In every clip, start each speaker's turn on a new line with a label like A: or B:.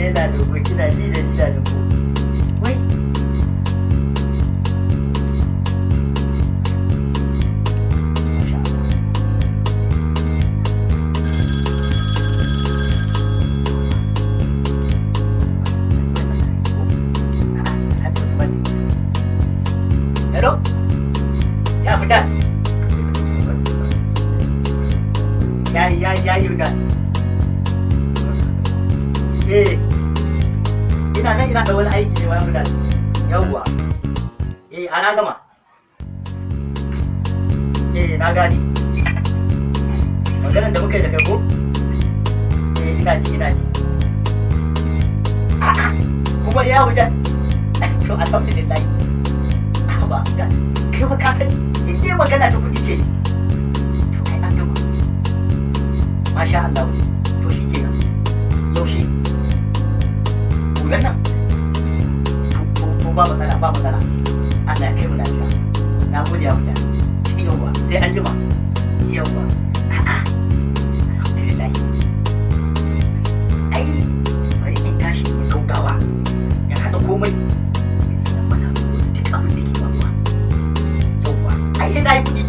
A: yana dogo kina ji da ni da dogo. Wai. Hello? Ya fita? Ya yi fita. Ina da wani aiki ne bayan mutane. Yawwa. Ana gama. Na gani. Maganar da muka yi da kai ko? Ina ji. Kuma da ya wuce. To alhamdulillah. Ba da kai ba ka sani in dai magana ta kuɗi ce. To kai an gama. Masha Allah. To shi kenan. Yaushe? Gobe nan. To ba matsala. Allah ya kai mu lafiya. Na gode ya wuce. Yawwa sai an jima. Yawwa. Alhamdulillah. Ai bari in tashi in gaugawa. Ya haɗa komai. Na yi kuɗi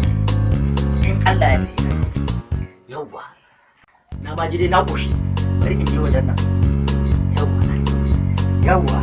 A: in Allah ya kai yawwa na ma ji dai na ƙoshi bari in je wajen nan yawwa